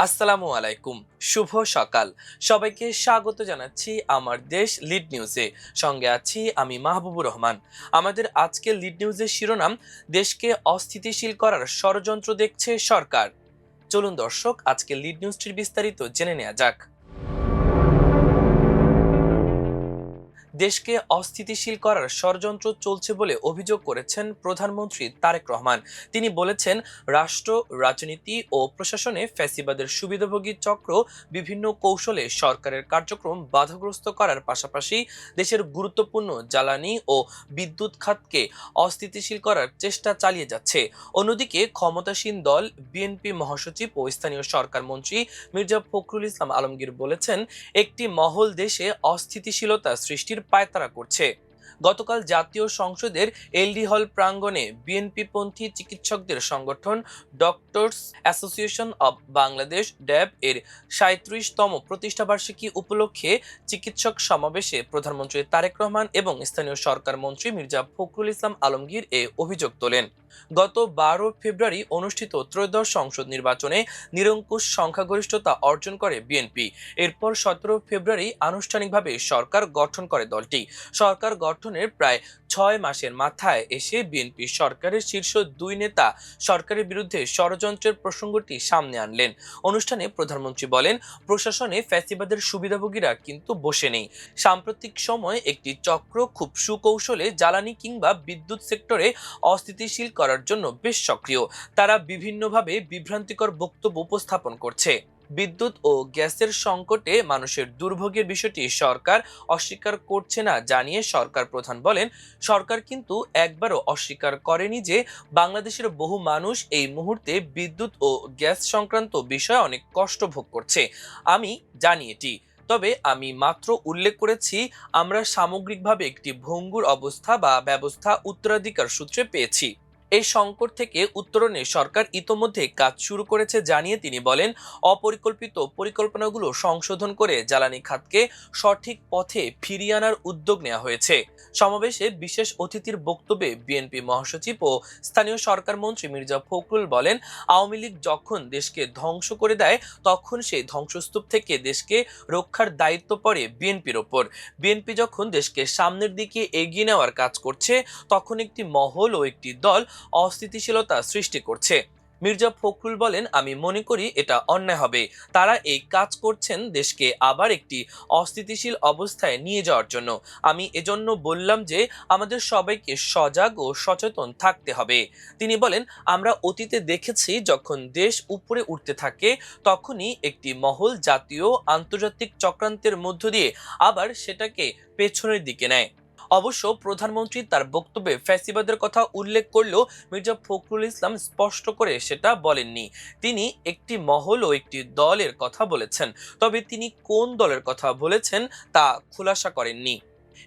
আসসালামু আলাইকুম। শুভ সকাল। সবাইকে স্বাগত জানাচ্ছি আমার দেশ লিড নিউজে। সঙ্গে আছি আমি মাহবুবুর রহমান। আমাদের আজকের লিড নিউজের শিরোনাম, দেশকে অস্থিতিশীল করার ষড়যন্ত্র দেখছে সরকার। চলুন দর্শক, আজকে লিড নিউজটির বিস্তারিত জেনে নেওয়া যাক। দেশকে অস্থিতিশীল করার ষড়যন্ত্র চলছে বলে অভিযোগ করেছেন প্রধানমন্ত্রী তারেক রহমান। তিনি বলেছেন, রাষ্ট্র, রাজনীতি ও প্রশাসনে ফ্যাসিবাদের সুবিধাভোগী চক্র বিভিন্ন কৌশলে সরকারের কার্যক্রম বাধাগ্রস্ত করার পাশাপাশি দেশের গুরুত্বপূর্ণ জ্বালানি ও বিদ্যুৎ খাতকে অস্থিতিশীল করার চেষ্টা চালিয়ে যাচ্ছে। অন্যদিকে ক্ষমতাসীন দল বিএনপি মহাসচিব ও স্থানীয় সরকার মন্ত্রী মির্জা ফখরুল ইসলাম আলমগীর বলেছেন, একটি মহল দেশে অস্থিতিশীলতা সৃষ্টির পায়তারা করছে। গতকাল জাতীয় সংসদের এলডি হল প্রাঙ্গণে বিএনপিপন্থী চিকিৎসকদের সংগঠন ডক্টরস অ্যাসোসিয়েশন অব বাংলাদেশ ড্যাব এর ৩৭তম প্রতিষ্ঠাবার্ষিকী উপলক্ষে চিকিৎসক সমাবেশে প্রধানমন্ত্রী তারেক রহমান এবং স্থানীয় সরকার মন্ত্রী মির্জা ফখরুল ইসলাম আলমগীর এ অভিযোগ তোলেন। গত ১২ ফেব্রুয়ারি অনুষ্ঠিত ত্রয়োদশ সংসদ নির্বাচনে নিরঙ্কুশ সংখ্যাগরিষ্ঠতা অর্জন করে বিএনপি। এরপর ১৭ ফেব্রুয়ারি আনুষ্ঠানিকভাবে সরকার গঠন করে দলটি। সরকার গঠনের প্রায় ৬ মাসের মাথায় এসে বিএনপি সরকারের শীর্ষ দুই নেতা সরকারের বিরুদ্ধে ষড়যন্ত্রের প্রসঙ্গটি সামনে আনলেন। অনুষ্ঠানে প্রধানমন্ত্রী বলেন, প্রশাসনে ফ্যাসিবাদের সুবিধাভোগীরা কিন্তু বসে নেই। সাম্প্রতিক সময়ে একটি চক্র খুব সুকৌশলে জ্বালানি কিংবা বিদ্যুৎ সেক্টরে অস্থিতিশীল করার জন্য বেশ সক্রিয়। তারা বিভিন্নভাবে বিভ্রান্তিকর বক্তব্য উপস্থাপন করছে। বিদ্যুৎ ও গ্যাসের সংকটে মানুষের দুর্ভোগের বিষয়টি সরকার অস্বীকার করছে না জানিয়ে সরকার প্রধান বলেন, সরকার কিন্তু একবারও অস্বীকার করেনি যে বাংলাদেশের বহু মানুষ এই মুহূর্তে বিদ্যুৎ ও গ্যাস সংক্রান্ত বিষয়ে অনেক কষ্ট ভোগ করছে। আমি জানি এটি। তবে আমি মাত্র উল্লেখ করেছি, আমরা সামগ্রিকভাবে একটি ভঙ্গুর অবস্থা বা ব্যবস্থা উত্তরাধিকার সূত্রে পেয়েছি। এই সংকট থেকে উত্তরণে সরকার ইতোমধ্যে কাজ শুরু করেছে জানিয়ে তিনি বলেন, অপরিকল্পিত পরিকল্পনাগুলো সংশোধন করে জ্বালানি খাতকে সঠিক পথে ফিরিয়ে আনার উদ্যোগ নেওয়া হয়েছে। সমাবেশে বিশেষ অতিথির বক্তব্যে বিএনপি মহাসচিব ও স্থানীয় সরকার মন্ত্রী মির্জা ফখরুল বলেন, আওয়ামী লীগ যখন দেশকে ধ্বংস করে দেয় তখন সেই ধ্বংসস্তূপ থেকে দেশকে রক্ষার দায়িত্ব পড়ে বিএনপির ওপর। বিএনপি যখন দেশকে সামনের দিকে এগিয়ে নেওয়ার কাজ করছে তখন একটি মহল ও একটি দল অস্থিতিশীলতা সৃষ্টি করছে। মির্জা ফখরুল বলেন, আমি মনে করি এটা অন্যায় হবে। তারা এই কাজ করছেন দেশকে আবার একটি অস্থিতিশীল অবস্থায় নিয়ে যাওয়ার জন্য। আমি এজন্য বললাম যে আমাদের সবাইকে সজাগ ও সচেতন থাকতে হবে। তিনি বলেন, আমরা অতীতে দেখেছি যখন দেশ উপরে উঠতে থাকে তখনই একটি মহল জাতীয় আন্তর্জাতিক চক্রান্তের মধ্য দিয়ে আবার সেটাকে পেছনের দিকে নেয়। অবশ্য প্রধানমন্ত্রী তার বক্তব্যে ফ্যাসিবাদের কথা উল্লেখ করলেও মির্জা ফখরুল ইসলাম স্পষ্ট করে সেটা বলেননি। তিনি একটি মহল ও একটি দলের কথা বলেছেন, তবে তিনি কোন দলের কথা বলেছেন তা খোলাসা করেননি।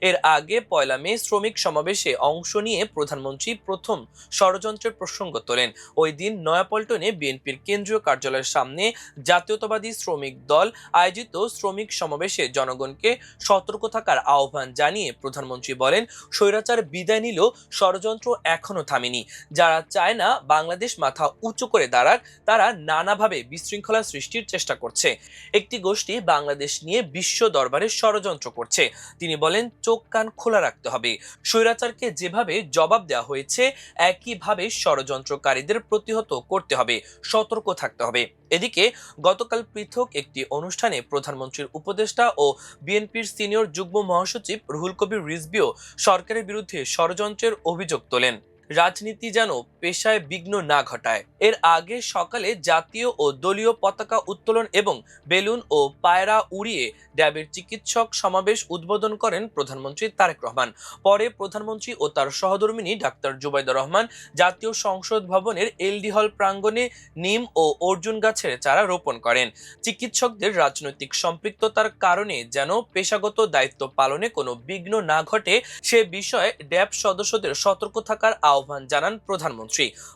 এর আগে ১লা মে শ্রমিক সমাবেশে অংশ নিয়ে প্রধানমন্ত্রী প্রথম ষড়যন্ত্রের প্রসঙ্গ তোলেন। ওই দিন নয়াপল্টনে বিএনপির কেন্দ্রীয় কার্যালয়ের সামনে জাতীয়তাবাদী শ্রমিক দল আয়োজিত শ্রমিক সমাবেশে জনগণকে সতর্ক থাকার আহ্বান জানিয়ে প্রধানমন্ত্রী বলেন, স্বৈরাচার বিদায় নিলেও ষড়যন্ত্র এখনো থামেনি। যারা চায় না বাংলাদেশ মাথা উঁচু করে দাঁড়াক, তারা নানাভাবে বিশৃঙ্খলা সৃষ্টির চেষ্টা করছে। একটি গোষ্ঠী বাংলাদেশ নিয়ে বিশ্ব দরবারে ষড়যন্ত্র করছে। তিনি বলেন, চোখ কান খোলা রাখতে হবে। স্বৈরাচারকে যেভাবে জবাব দেওয়া হয়েছে একইভাবে ষড়যন্ত্রকারীদের প্রতিহত করতে হবে, সতর্ক থাকতে হবে। এদিকে গতকাল পৃথক একটি অনুষ্ঠানে প্রধানমন্ত্রীর উপদেষ্টা ও বিএনপির সিনিয়র যুগ্ম মহাসচিব রুহুল কবির রিজভীও সরকারের বিরুদ্ধে ষড়যন্ত্রের অভিযোগ তোলেন। রাজনীতি যেন পেশায় বিঘ্ন না ঘটায়। এর আগে সকালে জাতীয় ও দলীয় পতাকা উত্তোলন এবং বেলুন ও পায়রা উড়িয়ে ড্যাবের চিকিৎসক সমাবেশ উদ্বোধন করেন প্রধানমন্ত্রী তারেক রহমান। পরে প্রধানমন্ত্রী ও তার সহধর্মিণী ডাক্তার জুবাইদা রহমান জাতীয় সংসদ ভবনের এলডি হল প্রাঙ্গণে নিম ও অর্জুন গাছের চারা রোপণ করেন। চিকিৎসকদের রাজনৈতিক সম্পৃক্ততার কারণে যেন পেশাগত দায়িত্ব পালনে কোনো বিঘ্ন না ঘটে সে বিষয়ে ড্যাব সদস্যদের সতর্ক থাকার আহ্বান আহ্বান জানান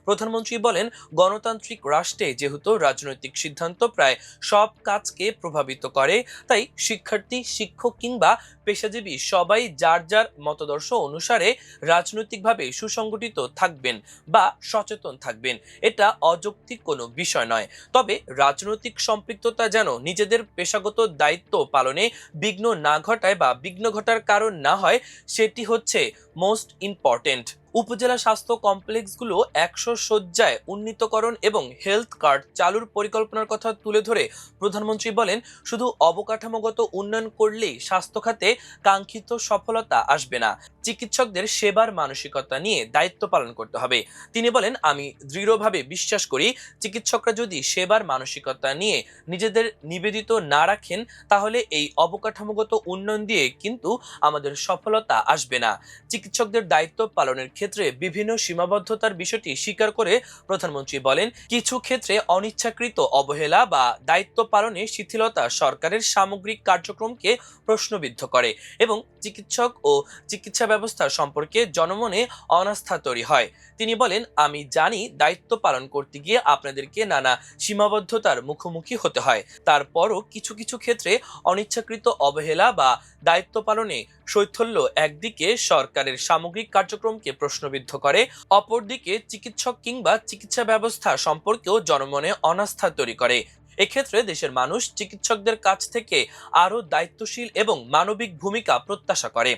প্রধানমন্ত্রী বলেন, গণতান্ত্রিক রাষ্ট্রে যেহেতু রাজনৈতিক সিদ্ধান্ত প্রায় সব কাজকে প্রভাবিত করে, তাই শিক্ষার্থী, শিক্ষক কিংবা পেশাজীবী সবাই যার যার মতাদর্শ অনুসারে রাজনৈতিকভাবে সুসংগঠিত থাকবেন বা সচেতন থাকবেন। এটা অযৌক্তিক কোনো বিষয় নয়। তবে রাজনৈতিক সম্পৃক্ততা যেন নিজেদের পেশাগত দায়িত্ব পালনে বিঘ্ন না ঘটায় বা বিঘ্ন ঘটার কারণ না হয়, সেটি হচ্ছে মোস্ট ইম্পর্টেন্ট। উপজেলা স্বাস্থ্য কমপ্লেক্সগুলো 100 শয্যায় উন্নীতকরণ এবং হেলথ কার্ড চালুর পরিকল্পনার কথা তুলে ধরে প্রধানমন্ত্রী বলেন, শুধু অবকাঠামোগত উন্নয়ন করলেই স্বাস্থ্য খাতে কাঙ্ক্ষিত সফলতা আসবে না। চিকিৎসকদের সেবার মানসিকতা নিয়ে দায়িত্ব পালন করতে হবে। তিনি বলেন, আমি দৃঢ়ভাবে বিশ্বাস করি, চিকিৎসকরা যদি সেবার মানসিকতা নিয়ে নিজেদের নিবেদিত না রাখেন, তাহলে এই অবকাঠামোগত উন্নয়ন দিয়ে কিন্তু আমাদের সফলতা আসবে না। চিকিৎসকদের দায়িত্ব পালনের ক্ষেত্রে বিভিন্ন সীমাবদ্ধতার বিষয়টি স্বীকার করে প্রধানমন্ত্রী বলেন, কিছু ক্ষেত্রে অনিচ্ছাকৃত অবহেলা বা দায়িত্ব পালনে শিথিলতা সরকারের সামগ্রিক কার্যক্রমকে প্রশ্নবিদ্ধ করে এবং চিকিৎসক ও চিকিৎসা ব্যবস্থা সম্পর্কে জনমনে অনাস্থা তৈরি হয়। তিনি বলেন, আমি জানি দায়িত্ব পালন করতে গিয়ে আপনাদেরকে নানা সীমাবদ্ধতার মুখোমুখি হতে হয়। তারপরও কিছু কিছু ক্ষেত্রে অনিচ্ছাকৃত অবহেলা বা দায়িত্ব পালনে শৈথল্য একদিকে সরকারের সামগ্রিক কার্যক্রমকে প্রশ্নবিদ্ধ করে, অপরদিকে চিকিৎসক কিংবা চিকিৎসা ব্যবস্থা সম্পর্কেও জনমনে অনাস্থা তৈরি করে। এক্ষেত্রে দেশের মানুষ চিকিৎসকদের কাছ থেকে আরো দায়িত্বশীল এবং মানবিক ভূমিকা প্রত্যাশা করে।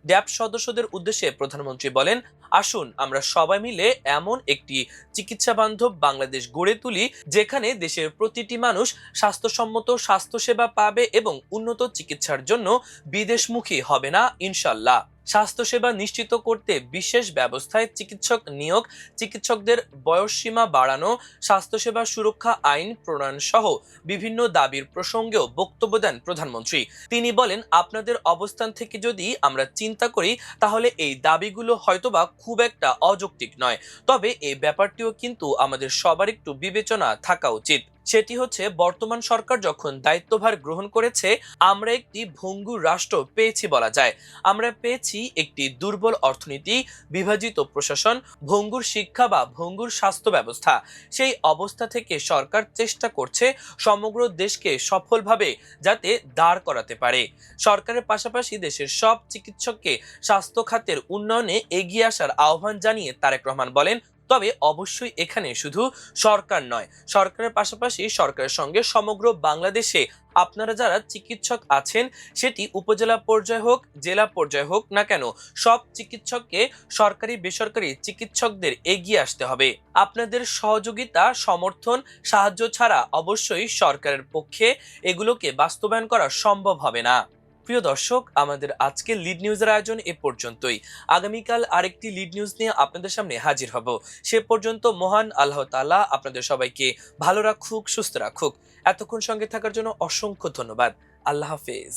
ড্যাব সদস্যদের উদ্দেশ্যে প্রধানমন্ত্রী বলেন, আসুন আমরা সবাই মিলে এমন একটি চিকিৎসা বান্ধব বাংলাদেশ গড়ে তুলি, যেখানে দেশের প্রতিটি মানুষ স্বাস্থ্যসম্মত স্বাস্থ্যসেবা পাবে এবং উন্নত চিকিৎসার জন্য বিদেশমুখী হবে না, ইনশাল্লাহ। স্বাস্থ্যসেবা নিশ্চিত করতে বিশেষ ব্যবস্থায় চিকিৎসক নিয়োগ, চিকিৎসকদের বয়সসীমা বাড়ানো, স্বাস্থ্যসেবা সুরক্ষা আইন প্রণয়ন সহ বিভিন্ন দাবির প্রসঙ্গেও বক্তব্য দেন প্রধানমন্ত্রী। তিনি বলেন, আপনাদের অবস্থান থেকে যদি আমরা চিন্তা করি, তাহলে এই দাবিগুলো হয়তোবা খুব একটা অযৌক্তিক নয়। তবে এই ব্যাপারটিও কিন্তু আমাদের সবার একটু বিবেচনা থাকা উচিত। সেটি হচ্ছে, বর্তমান সরকার যখন দায়িত্বভার গ্রহণ করেছে, আমরা একটি ভঙ্গুর রাষ্ট্র পেয়েছি বলা যায়। আমরা পেয়েছি একটি দুর্বল অর্থনীতি, বিভাজিত প্রশাসন, ভঙ্গুর শিক্ষা বা ভঙ্গুর স্বাস্থ্য ব্যবস্থা। সেই অবস্থা থেকে সরকার চেষ্টা করছে সমগ্র দেশকে সফলভাবে যাতে দাঁড় করাতে পারে। সরকারের পাশাপাশি দেশের সব চিকিৎসককে স্বাস্থ্য খাতের উন্নয়নে এগিয়ে আসার আহ্বান জানিয়ে তারেক রহমান বলেন, তবে অবশ্যই এখানে শুধু সরকার নয়, সরকারের পাশাপাশি সরকারের সঙ্গে সমগ্র বাংলাদেশে আপনারা যারা চিকিৎসক আছেন, সেটি উপজেলা পর্যায়ে হোক, জেলা পর্যায়ে হোক না কেন, সব চিকিৎসককে, সরকারি বেসরকারি চিকিৎসকদের এগিয়ে আসতে হবে। আপনাদের সহযোগিতা, সমর্থন, সাহায্য ছাড়া অবশ্যই সরকারের পক্ষে এগুলোকে বাস্তবায়ন করা সম্ভব হবে না। প্রিয় দর্শক, আমাদের আজকে লিড নিউজের আয়োজন এ পর্যন্তই। আগামীকাল আরেকটি লিড নিউজ নিয়ে আপনাদের সামনে হাজির হব। সে পর্যন্ত মহান আল্লাহ তাআলা আপনাদের সবাইকে ভালো রাখুক, সুস্থ রাখুক। এতক্ষণ সঙ্গে থাকার জন্য অসংখ্য ধন্যবাদ। আল্লাহ হাফেজ।